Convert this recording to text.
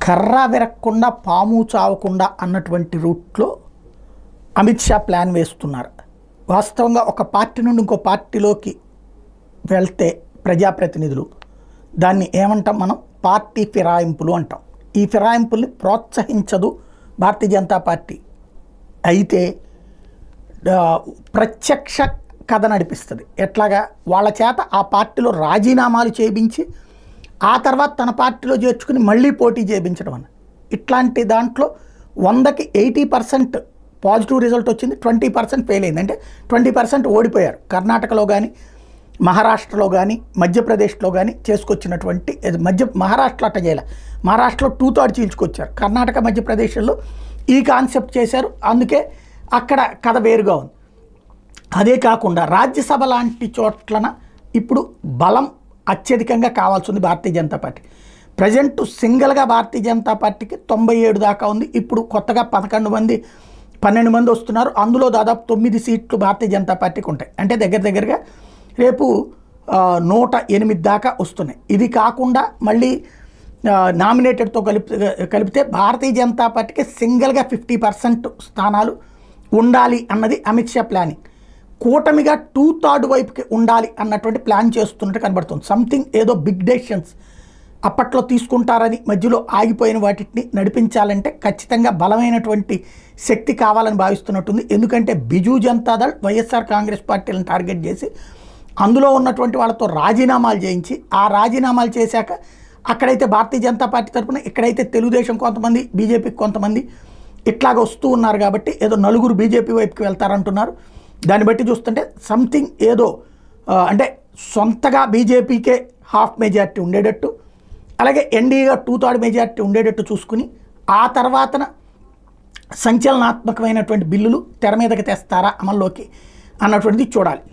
కర్ర విరక్కుండా పాము చావకుండా అన్నటువంటి రూట్లో అమిత్ షా ప్లాన్ వేస్తున్నారు. వాస్తవంగా ఒక పార్టీ నుండి ఇంకో పార్టీలోకి వెళ్తే ప్రజాప్రతినిధులు దాన్ని ఏమంటాం మనం, పార్టీ ఫిరాయింపులు అంటాం. ఈ ఫిరాయింపుల్ని ప్రోత్సహించదు భారతీయ జనతా పార్టీ. అయితే ప్రత్యక్ష కథ నడిపిస్తుంది. ఎట్లాగా వాళ్ళ చేత ఆ పార్టీలో రాజీనామాలు చేయించి ఆ తర్వాత తన పార్టీలో చేర్చుకుని మళ్ళీ పోటీ చేయించడం అన్న ఇట్లాంటి దాంట్లో 100కి 80% పాజిటివ్ రిజల్ట్ వచ్చింది, 20% ఫెయిల్ అయింది. అంటే 20% ఓడిపోయారు. కర్ణాటకలో కానీ మహారాష్ట్రలో కానీ మధ్యప్రదేశ్లో కానీ చేసుకొచ్చినటువంటి మహారాష్ట్రలో అట్ట చేయాలి. మహారాష్ట్రలో 2/3 చీల్చుకొచ్చారు. కర్ణాటక మధ్యప్రదేశ్లో ఈ కాన్సెప్ట్ చేశారు. అందుకే అక్కడ కథ వేరుగా ఉంది. అదే కాకుండా రాజ్యసభ లాంటి చోట్లన ఇప్పుడు బలం అత్యధికంగా కావాల్సి ఉంది భారతీయ జనతా పార్టీ. ప్రజెంట్ సింగిల్గా భారతీయ జనతా పార్టీకి 97 దాకా ఉంది. ఇప్పుడు కొత్తగా 12 మంది వస్తున్నారు. అందులో దాదాపు 9 సీట్లు భారతీయ జనతా పార్టీకి ఉంటాయి. అంటే దగ్గరగా రేపు 108 దాకా వస్తున్నాయి. ఇది కాకుండా మళ్ళీ నామినేటెడ్తో కలిపితే భారతీయ జనతా పార్టీకి సింగిల్గా 50% స్థానాలు ఉండాలి అన్నది అమిత్ షా ప్లానింగ్. కూటమిగా 2/3 వైపుకి ఉండాలి అన్నటువంటి ప్లాన్ చేస్తున్నట్టు కనబడుతుంది. సంథింగ్ ఏదో బిగ్ డెసిషన్స్ అప్పట్లో తీసుకుంటారని మధ్యలో ఆగిపోయిన వాటిని నడిపించాలంటే ఖచ్చితంగా బలమైనటువంటి శక్తి కావాలని భావిస్తున్నట్టుంది. ఎందుకంటే బిజు జనతాదళ్, వైఎస్ఆర్ కాంగ్రెస్ పార్టీలను టార్గెట్ చేసి అందులో ఉన్నటువంటి వాళ్ళతో రాజీనామాలు చేయించి ఆ రాజీనామాలు చేశాక అక్కడైతే భారతీయ జనతా పార్టీ తరఫున, ఇక్కడైతే తెలుగుదేశం కొంతమంది, బీజేపీకి కొంతమంది ఇట్లాగ వస్తూ ఉన్నారు. కాబట్టి ఏదో 4 బీజేపీ వైపుకి వెళ్తారంటున్నారు. దాన్ని బట్టి చూస్తుంటే సంథింగ్ ఏదో అంటే సొంతగా బీజేపీకే హాఫ్ మెజారిటీ ఉండేటట్టు, అలాగే ఎన్డీఏగా 2/3 మెజారిటీ ఉండేటట్టు చూసుకుని ఆ తర్వాతన సంచలనాత్మకమైనటువంటి బిల్లులు తెర మీదకి తెస్తారా అమల్లోకి అన్నటువంటిది చూడాలి.